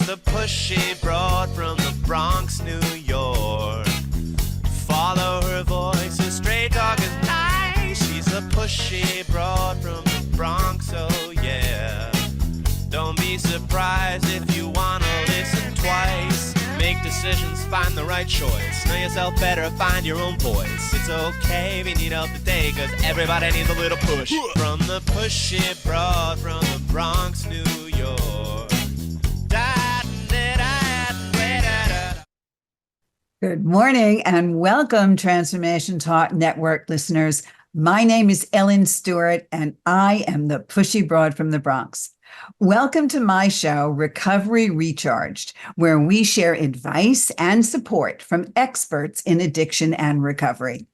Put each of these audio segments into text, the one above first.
a pushy broad from the Bronx, New York. Follow her voice, a straight dog is nice. She's a pushy broad from the Bronx, oh yeah. Don't be surprised if you wanna listen twice. Make decisions, find the right choice. Know yourself better, find your own voice. It's okay if you need help today, cause everybody needs a little push. From the pushy broad from the Bronx, New York. Good morning and welcome, Transformation Talk Network listeners. My name is Ellen Stewart and I am the pushy broad from the Bronx. Welcome to my show, Recovery Recharged, where we share advice and support from experts in addiction and recovery.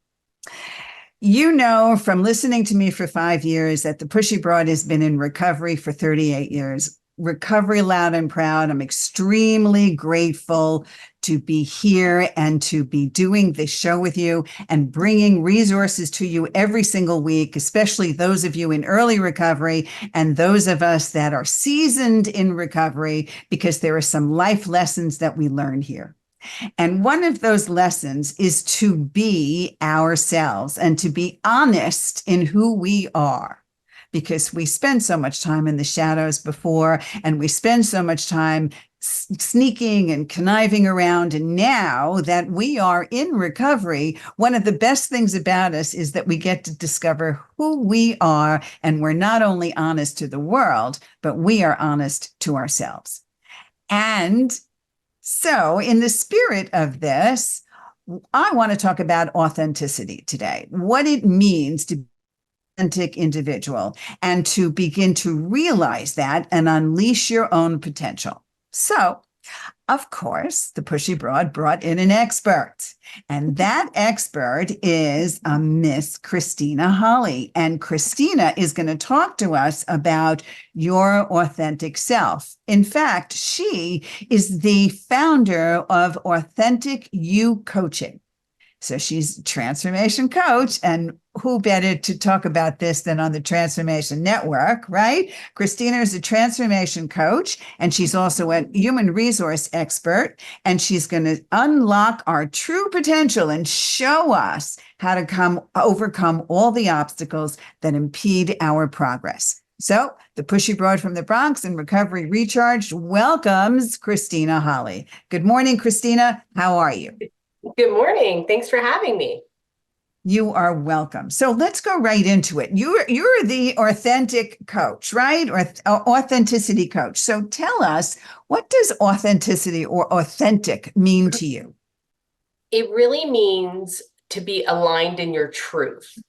You know from listening to me for 5 years that the pushy broad has been in recovery for 38 years. Recovery loud and proud. I'm extremely grateful to be here and to be doing this show with you and bringing resources to you every single week, especially those of you in early recovery and those of us that are seasoned in recovery, because there are some life lessons that we learn here. And one of those lessons is to be ourselves and to be honest in who we are. Because we spend so much time in the shadows before, and we spend so much time sneaking and conniving around. And now that we are in recovery, one of the best things about us is that we get to discover who we are. And we're not only honest to the world, but we are honest to ourselves. And so in the spirit of this, I want to talk about authenticity today, what it means to authentic individual and to begin to realize that and unleash your own potential. So, of course, the pushy broad brought in an expert, and that expert is Miss Kristina Holle. And Kristina is going to talk to us about your authentic self. In fact, she is the founder of Authentic You Coaching. So she's a transformation coach, and who better to talk about this than on the Transformation Network, right? Kristina is a transformation coach, and she's also a human resource expert, and she's going to unlock our true potential and show us how to overcome all the obstacles that impede our progress. So the pushy broad from the Bronx and Recovery Recharged welcomes Kristina Holle. Good morning, Kristina. How are you? Good morning. Thanks for having me. You are welcome. So let's go right into it. You're the authentic coach, right? Or authenticity coach. So tell us, what does authenticity or authentic mean to you? It really means to be aligned in your truth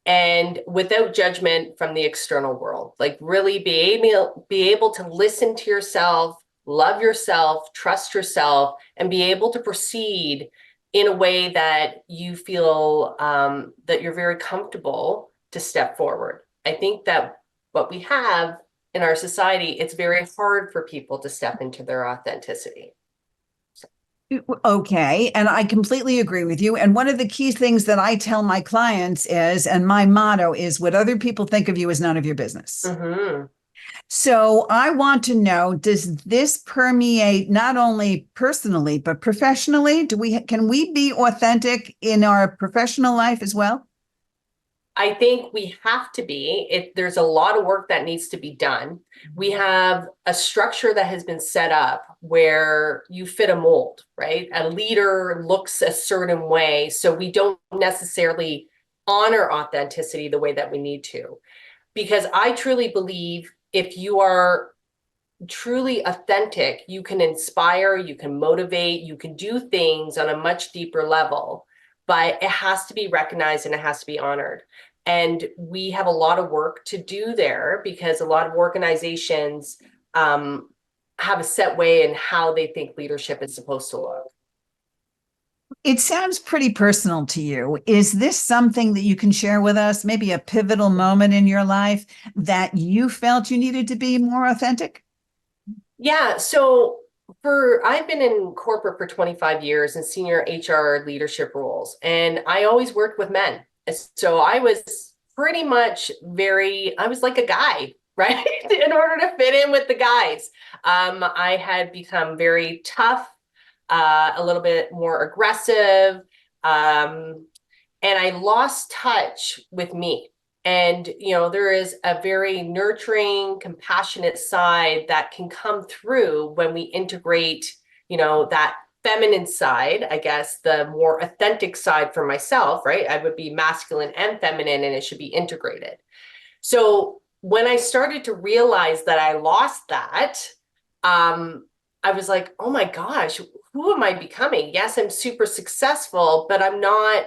and without judgment from the external world. Like really be able to listen to yourself, love yourself, trust yourself, and be able to proceed in a way that you feel that you're very comfortable to step forward. I think that what we have in our society, it's very hard for people to step into their authenticity. Okay. And I completely agree with you. And one of the key things that I tell my clients is, and my motto is, what other people think of you is none of your business. Mm-hmm. So I want to know, does this permeate not only personally, but professionally? Can we be authentic in our professional life as well? I think we have to be. There's a lot of work that needs to be done. We have a structure that has been set up where you fit a mold, right? A leader looks a certain way, so we don't necessarily honor authenticity the way that we need to. Because I truly believe if you are truly authentic, you can inspire, you can motivate, you can do things on a much deeper level, but it has to be recognized and it has to be honored. And we have a lot of work to do there because a lot of organizations have a set way in how they think leadership is supposed to look. It sounds pretty personal to you. Is this something that you can share with us? Maybe a pivotal moment in your life that you felt you needed to be more authentic? Yeah. So I've been in corporate for 25 years in senior HR leadership roles, and I always worked with men. So I was pretty much I was like a guy right? In order to fit in with the guys. I had become very tough, a little bit more aggressive, and I lost touch with me. And, there is a very nurturing, compassionate side that can come through when we integrate, that feminine side, I guess, the more authentic side for myself, right? I would be masculine and feminine, and it should be integrated. So when I started to realize that I lost that, I was like, oh my gosh, who am I becoming? Yes, I'm super successful, but I'm not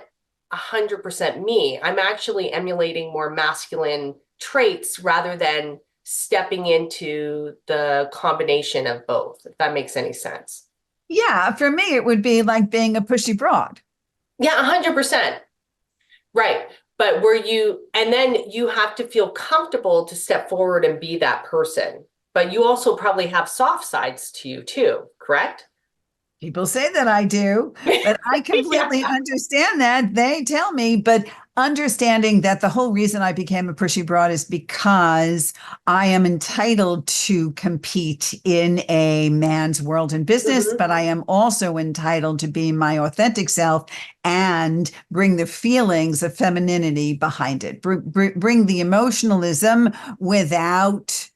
100% me. I'm actually emulating more masculine traits rather than stepping into the combination of both, if that makes any sense. Yeah, for me, it would be like being a pushy broad. Yeah, 100%. Right. But and then you have to feel comfortable to step forward and be that person. But you also probably have soft sides to you too, correct? People say that I do, but I completely Yeah. understand that. They tell me, but understanding that the whole reason I became a pushy broad is because I am entitled to compete in a man's world in business, Mhm. but I am also entitled to be my authentic self and bring the feelings of femininity behind it, bring the emotionalism without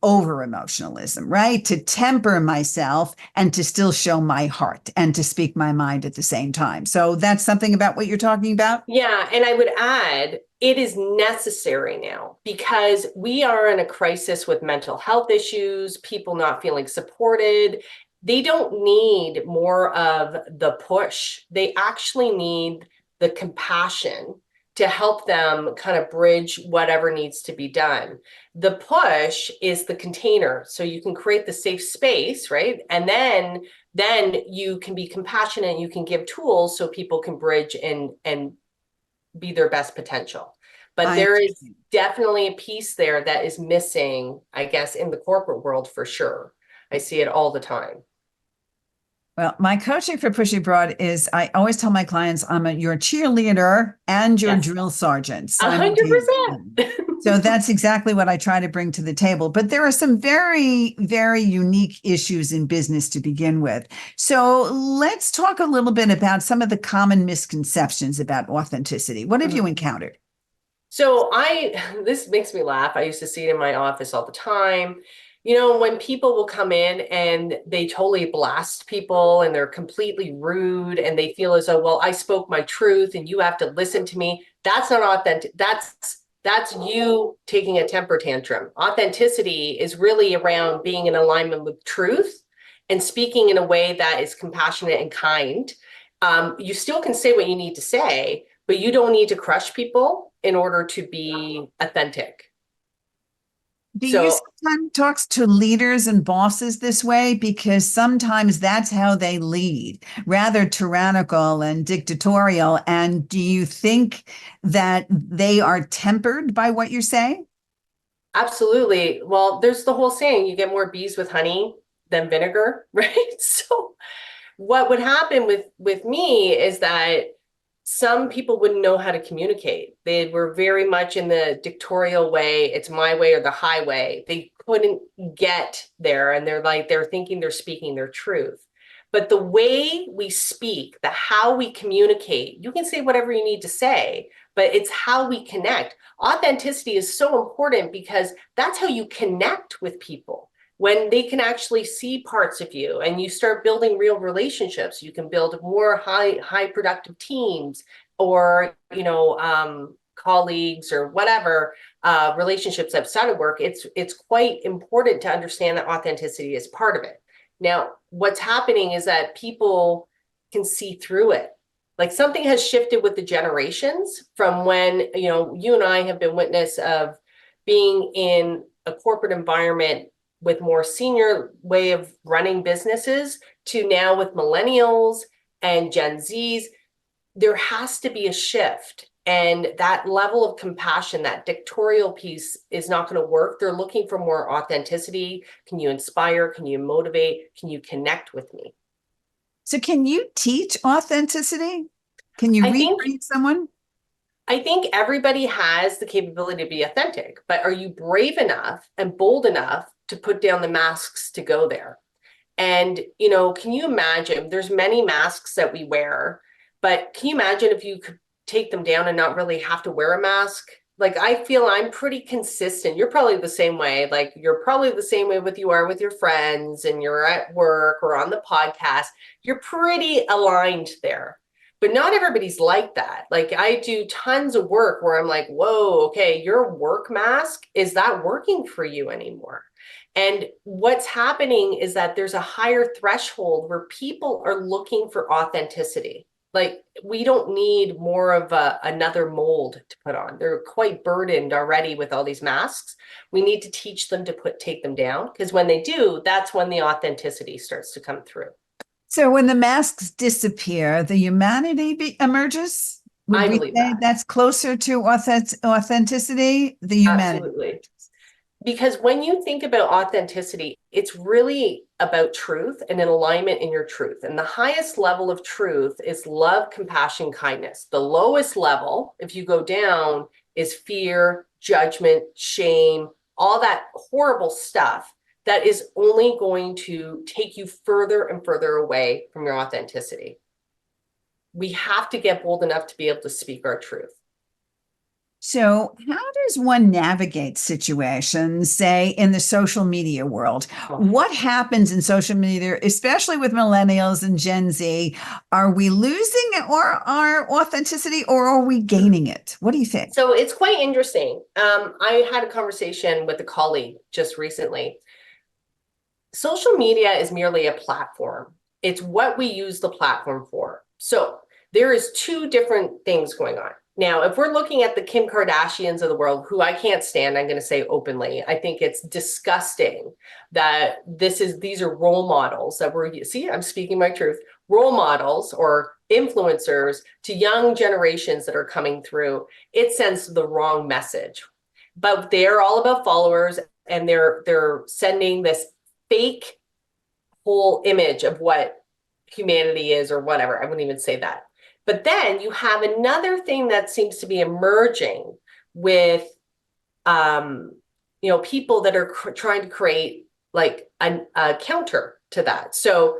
over emotionalism, right? To temper myself and to still show my heart and to speak my mind at the same time. So that's something about what you're talking about. Yeah, and I would add, it is necessary now because we are in a crisis with mental health issues, people not feeling supported. They don't need more of the push. They actually need the compassion to help them kind of bridge whatever needs to be done. The push is the container, so you can create the safe space, right? And then you can be compassionate, you can give tools so people can bridge and be their best potential. But I there is understand. definitely a piece there that is missing, I guess, in the corporate world for sure. I see it all the time. Well, my coaching for Pushy Broad is I always tell my clients I'm your cheerleader and your Yes, drill sergeant 100%. simultaneously. So that's exactly what I try to bring to the table. But there are some very, very unique issues in business to begin with. So let's talk a little bit about some of the common misconceptions about authenticity. What have you encountered? So this makes me laugh. I used to see it in my office all the time. When people will come in and they totally blast people and they're completely rude and they feel as though, well, I spoke my truth and you have to listen to me. That's not authentic. That's you taking a temper tantrum. Authenticity is really around being in alignment with truth and speaking in a way that is compassionate and kind. You still can say what you need to say, but you don't need to crush people in order to be authentic. Do you So sometimes talk to leaders and bosses this way? Because sometimes that's how they lead, rather tyrannical and dictatorial. And do you think that they are tempered by what you're saying? absolutely. Well, there's the whole saying, you get more bees with honey than vinegar, right? So what would happen with me is that some people wouldn't know how to communicate. They were very much in the dictatorial way, it's my way or the highway. They couldn't get there, and they're thinking they're speaking their truth. But the way we speak, the how we communicate, you can say whatever you need to say, but it's how we connect. Authenticity is so important because that's how you connect with people. When they can actually see parts of you and you start building real relationships, you can build more high productive teams or colleagues or whatever, relationships outside of work. It's quite important to understand that authenticity is part of it. Now, what's happening is that people can see through it. Like something has shifted with the generations from when, you and I have been witness of being in a corporate environment with more senior way of running businesses to now with millennials and Gen Zs. There has to be a shift. And that level of compassion, that dictatorial piece is not going to work. They're looking for more authenticity. Can you inspire? Can you motivate? Can you connect with me? So, can you teach authenticity? Can you I think retrain someone? I think everybody has the capability to be authentic, but are you brave enough and bold enough to put down the masks to go there? And, can you imagine there's many masks that we wear, but can you imagine if you could take them down and not really have to wear a mask? Like, I feel I'm pretty consistent. You're probably the same way. Like, you're probably the same way with you are with your friends and you're at work or on the podcast. You're pretty aligned there. But not everybody's like that. Like, I do tons of work where I'm like, whoa, okay, your work mask, is that working for you anymore? And what's happening is that there's a higher threshold where people are looking for authenticity. Like, we don't need more of another mold to put on. They're quite burdened already with all these masks. We need to teach them to take them down, because when they do, that's when the authenticity starts to come through. So when the masks disappear, the humanity emerges. Would I we believe say that. that's closer to authenticity? The humanity. Absolutely. Because when you think about authenticity, it's really about truth and an alignment in your truth. And the highest level of truth is love, compassion, kindness. The lowest level, if you go down, is fear, judgment, shame, all that horrible stuff that is only going to take you further and further away from your authenticity. We have to get bold enough to be able to speak our truth. So, how does one navigate situations, say, in the social media world? What happens in social media, especially with millennials and Gen Z? Are we losing our authenticity, or are we gaining it? What do you think? So it's quite interesting. I had a conversation with a colleague just recently. Social media is merely a platform. It's what we use the platform for. So there is two different things going on. Now, if we're looking at the Kim Kardashians of the world, who I can't stand, I'm going to say openly, I think it's disgusting that these are role models that I'm speaking my truth, role models or influencers to young generations that are coming through. It sends the wrong message, but they're all about followers, and they're sending this fake whole image of what humanity is, or whatever. I wouldn't even say that. But then you have another thing that seems to be emerging with, people that are trying to create like a counter to that. So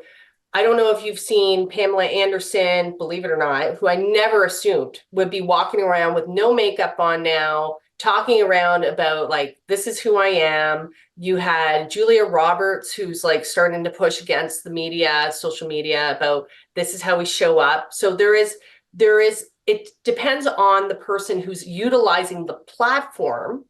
I don't know if you've seen Pamela Anderson, believe it or not, who I never assumed would be walking around with no makeup on now, talking around about like, this is who I am. You had Julia Roberts, who's like starting to push against the media, social media, about this is how we show up. So it depends on the person who's utilizing the platform.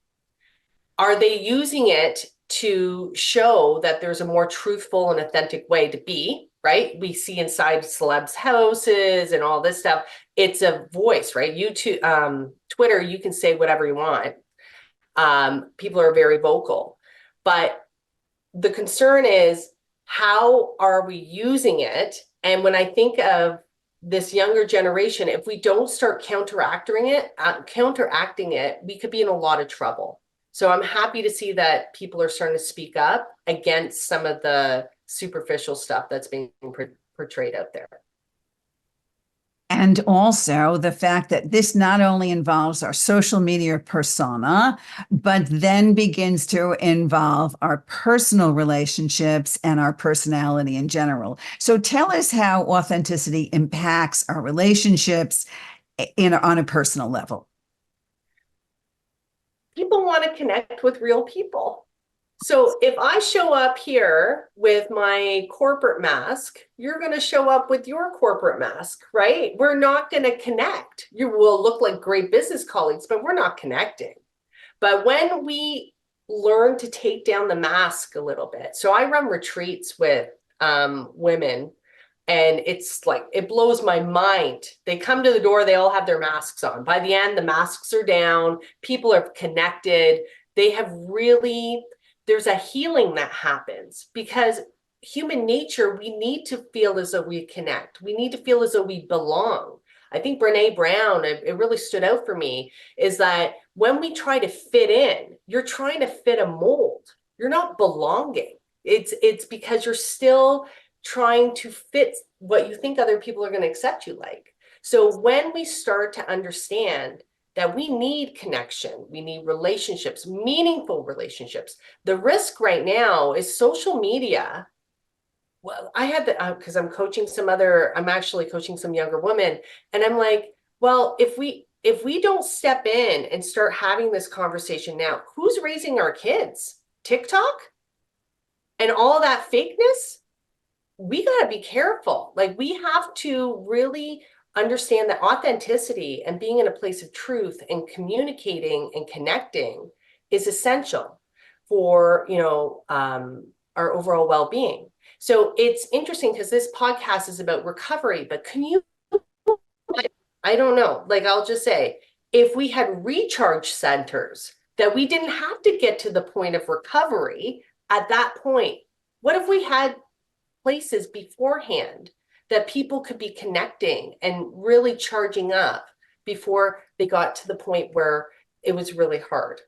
Are they using it to show that there's a more truthful and authentic way to be, right? We see inside celebs' houses and all this stuff. It's a voice, right? Twitter, you can say whatever you want. People are very vocal, but the concern is, how are we using it? And when I think of this younger generation, if we don't start counteracting it, we could be in a lot of trouble. So I'm happy to see that people are starting to speak up against some of the superficial stuff that's being portrayed out there. And also the fact that this not only involves our social media persona, but then begins to involve our personal relationships and our personality in general. So tell us how authenticity impacts our relationships on a personal level. People want to connect with real people. So if I show up here with my corporate mask, you're going to show up with your corporate mask, right? We're not going to connect. You will look like great business colleagues, but we're not connecting. But when we learn to take down the mask a little bit, so I run retreats with women, and it's like, it blows my mind. They come to the door, they all have their masks on. By the end, the masks are down, people are connected. There's a healing that happens, because human nature, we need to feel as though we connect. We need to feel as though we belong. I think Brene Brown, it really stood out for me, is that when we try to fit in, you're trying to fit a mold. You're not belonging. It's because you're still trying to fit what you think other people are going to accept you like. So when we start to understand that we need connection. We need relationships, meaningful relationships. The risk right now is social media. Well, I had the, because I'm actually coaching some younger women. And I'm like, well, if we don't step in and start having this conversation now, who's raising our kids? TikTok and all that fakeness? We got to be careful. Like, we have to really understand that authenticity and being in a place of truth and communicating and connecting is essential for, our overall well-being. So it's interesting because this podcast is about recovery, but I don't know, like, I'll just say, if we had recharge centers that we didn't have to get to the point of recovery at that point, what if we had places beforehand that people could be connecting and really charging up before they got to the point where it was really hard?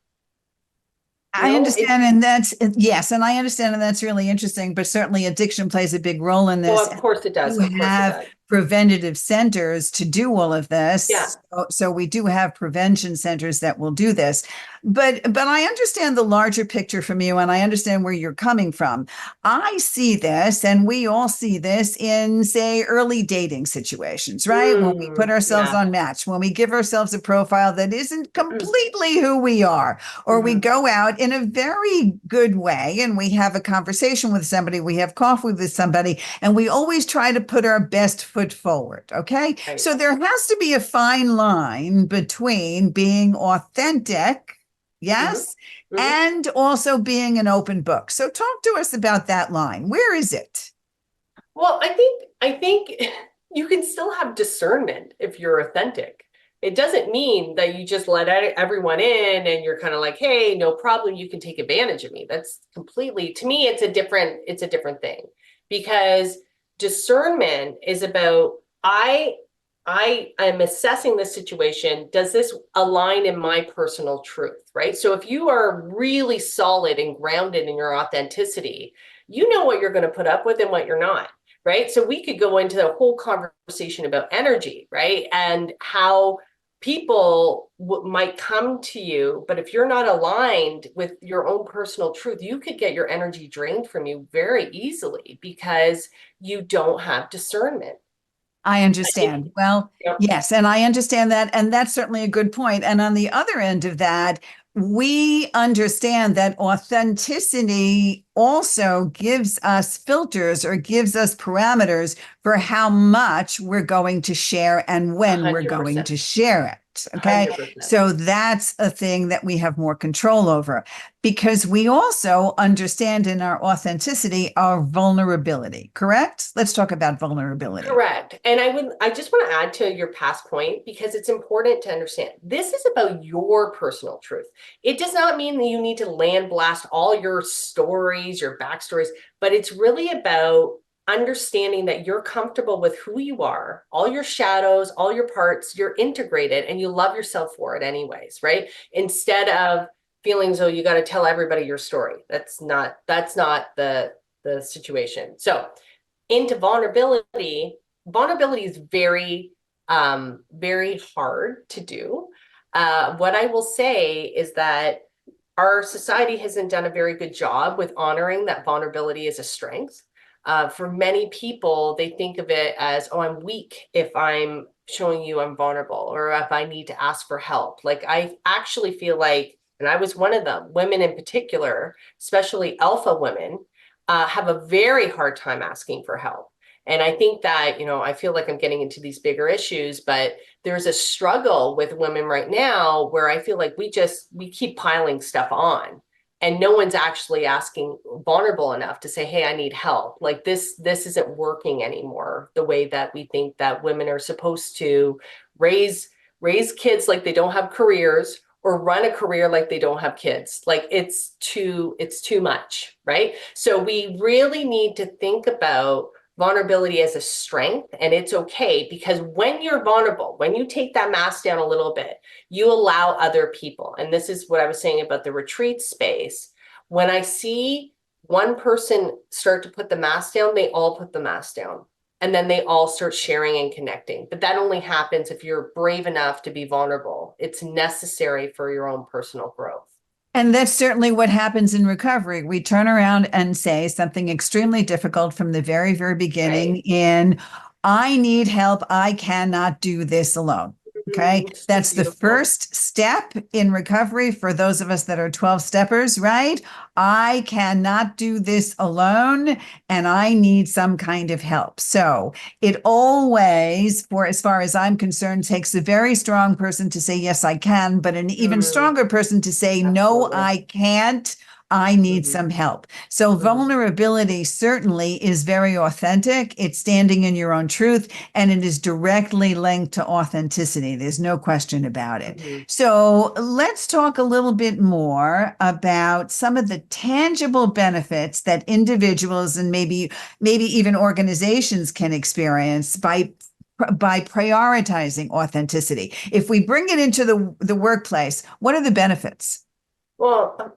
I understand, and yes, and I understand, and that's really interesting. But certainly, addiction plays a big role in this. Well, of course it does. You have preventative centers to do all of this. Yeah. So we do have prevention centers that will do this. But I understand the larger picture from you, and I understand where you're coming from. I see this, and we all see this in, say, early dating situations, right? When we put ourselves on Match, when we give ourselves a profile that isn't completely who we are, or we go out in a very good way and we have a conversation with somebody, we have coffee with somebody, and we always try to put our best foot forward. Okay. Right. So there has to be a fine line between being authentic, yes, and also being an open book. So talk to us about that line. Where is it? Well, I think you can still have discernment if you're authentic. It doesn't mean that you just let everyone in and you're kind of like, hey, no problem, you can take advantage of me. That's completely, to me, it's a different thing, because discernment is about, I am assessing the situation. Does this align in my personal truth, right? So if you are really solid and grounded in your authenticity, you know what you're going to put up with and what you're not, right? So we could go into the whole conversation about energy, right? And how people might come to you, but if you're not aligned with your own personal truth, you could get your energy drained from you very easily because you don't have discernment. I understand. Well, Yep. yes, and I understand that. And that's certainly a good point. And on the other end of that, we understand that authenticity also gives us filters or gives us parameters for how much we're going to share and when we're going 100%. to share it. Okay. 100%. So that's a thing that we have more control over, because we also understand in our authenticity our vulnerability. Correct? Let's talk about vulnerability. Correct. And I just want to add to your past point, because it's important to understand this is about your personal truth. It does not mean that you need to land blast all your stories, your backstories, but it's really about understanding that you're comfortable with who you are, all your shadows, all your parts, you're integrated and you love yourself for it anyways, right? Instead of feeling as though you got to tell everybody your story. That's not the situation. So into vulnerability is very, very hard to do. What I will say is that our society hasn't done a very good job with honoring that vulnerability is a strength. For many people, they think of it as, oh, I'm weak if I'm showing you I'm vulnerable, or if I need to ask for help. Like, I actually feel like, and I was one of them, women in particular, especially alpha women, have a very hard time asking for help. And I think that, I feel like I'm getting into these bigger issues, but there's a struggle with women right now where I feel like we keep piling stuff on. And no one's actually asking vulnerable enough to say, hey, I need help. Like, this isn't working anymore, the way that we think that women are supposed to raise kids like they don't have careers, or run a career like they don't have kids. Like, it's too much, right? So we really need to think about vulnerability as a strength, and it's okay, because when you're vulnerable, when you take that mask down a little bit, you allow other people. And this is what I was saying about the retreat space. When I see one person start to put the mask down, they all put the mask down. And then they all start sharing and connecting. But that only happens if you're brave enough to be vulnerable. It's necessary for your own personal growth. And that's certainly what happens in recovery. We turn around and say something extremely difficult from the very, very beginning I need help. I cannot do this alone. Okay. So That's the beautiful. first step in recovery for those of us that are 12 steppers, right? I cannot do this alone and I need some kind of help. So it always, for as far as I'm concerned, takes a very strong person to say, yes, I can, but an even stronger person to say, no, Absolutely. I can't. I need some help. So vulnerability certainly is very authentic. It's standing in your own truth, and it is directly linked to authenticity. There's no question about it. So let's talk a little bit more about some of the tangible benefits that individuals and maybe even organizations can experience by prioritizing authenticity. If we bring it into the workplace, what are the benefits? Well,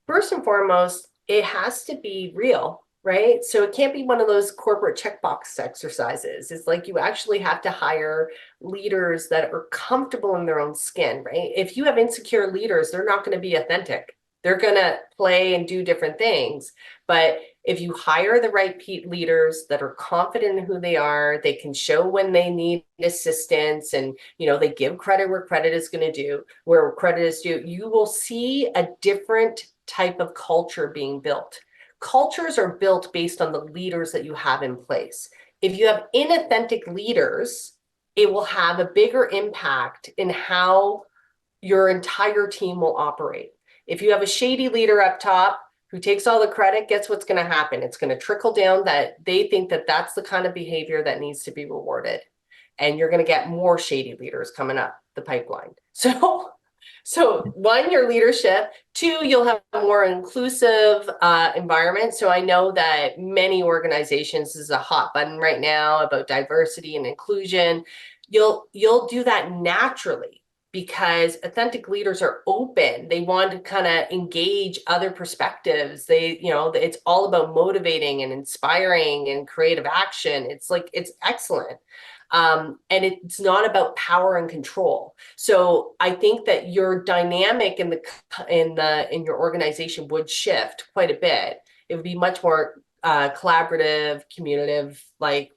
first and foremost, it has to be real, right? So it can't be one of those corporate checkbox exercises. It's like you actually have to hire leaders that are comfortable in their own skin, right? If you have insecure leaders, they're not going to be authentic. They're going to play and do different things. But if you hire the right leaders that are confident in who they are, they can show when they need assistance, and they give credit where credit is going to do, where credit is due, you will see a different type of culture being built. Cultures are built based on the leaders that you have in place. If you have inauthentic leaders, it will have a bigger impact in how your entire team will operate. If you have a shady leader up top who takes all the credit, guess what's going to happen? It's going to trickle down that they think that that's the kind of behavior that needs to be rewarded. And you're going to get more shady leaders coming up the pipeline. So one, your leadership. Two, you'll have a more inclusive environment. So I know that many organizations, this is a hot button right now about diversity and inclusion. You'll do that naturally, because authentic leaders are open. They want to kind of engage other perspectives. It's all about motivating and inspiring and creative action. It's excellent. And it's not about power and control. So I think that your dynamic in your organization would shift quite a bit. It would be much more collaborative, communicative,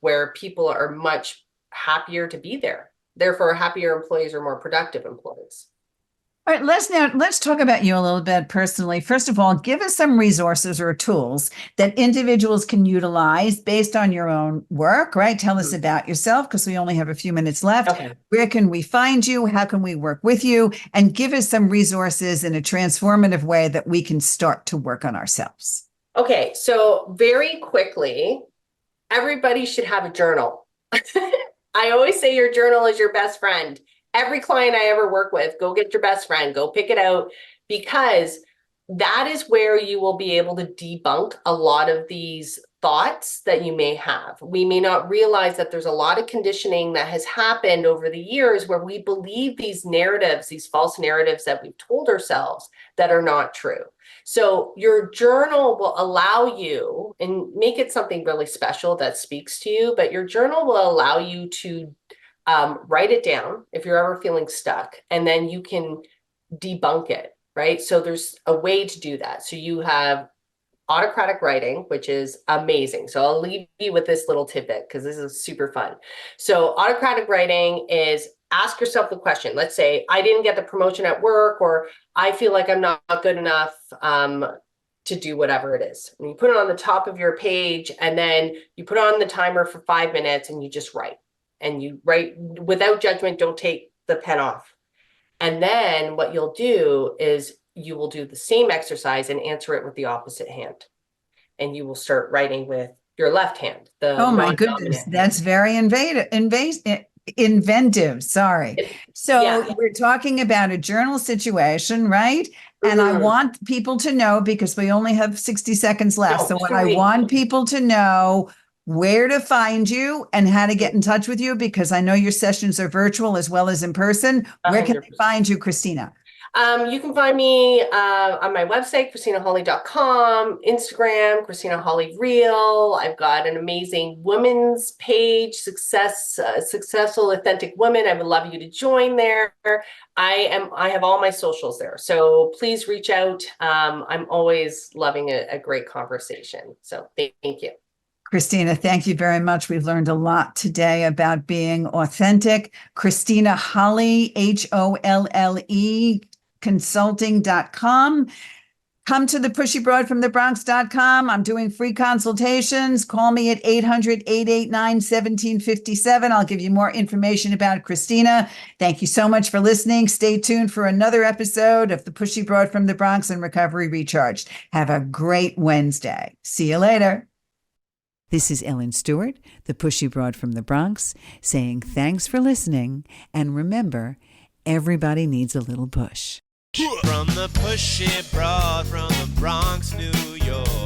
where people are much happier to be there. Therefore, happier employees are more productive employees. All right, let's talk about you a little bit personally. First of all, give us some resources or tools that individuals can utilize based on your own work, right? Tell us about yourself, because we only have a few minutes left. Okay. Where can we find you? How can we work with you? And give us some resources in a transformative way that we can start to work on ourselves. Okay, so very quickly, everybody should have a journal. I always say your journal is your best friend. Every client I ever work with, go get your best friend, go pick it out, because that is where you will be able to debunk a lot of these thoughts that you may have. We may not realize that there's a lot of conditioning that has happened over the years where we believe these narratives, these false narratives that we've told ourselves that are not true. So your journal will allow you, and make it something really special that speaks to you, but your journal will allow you to write it down if you're ever feeling stuck, and then you can debunk it, right? So there's a way to do that. So you have autocratic writing, which is amazing. So I'll leave you with this little tidbit because this is super fun. So autocratic writing is, ask yourself the question. Let's say I didn't get the promotion at work, or I feel like I'm not good enough to do whatever it is. And you put it on the top of your page, and then you put on the timer for 5 minutes, and you just write. And you write without judgment. Don't take the pen off. And then what you'll do is you will do the same exercise and answer it with the opposite hand. And you will start writing with your left hand. Oh my goodness, that's very inventive. Sorry. So we're talking about a journal situation, right? And I want people to know, because we only have 60 seconds left. So I want people to know where to find you and how to get in touch with you, because I know your sessions are virtual as well as in person. Where can they find you, Kristina? You can find me on my website, KristinaHolle.com, Instagram, Kristina Holle Real. I've got an amazing women's page, Successful Authentic Women. I would love you to join there. I have all my socials there. So please reach out. I'm always loving a great conversation. So thank you. Kristina, thank you very much. We've learned a lot today about being authentic. Kristina Holle, Holle, consulting.com. Come to the pushybroadfromthebronx.com. I'm doing free consultations. Call me at 800-889-1757. I'll give you more information about Kristina. Thank you so much for listening. Stay tuned for another episode of the Pushy Broad from the Bronx and Recovery Recharged. Have a great Wednesday. See you later. This is Ellen Stewart, the Pushy Broad from the Bronx, saying thanks for listening. And remember, everybody needs a little push. From the pushy broad from the Bronx, New York.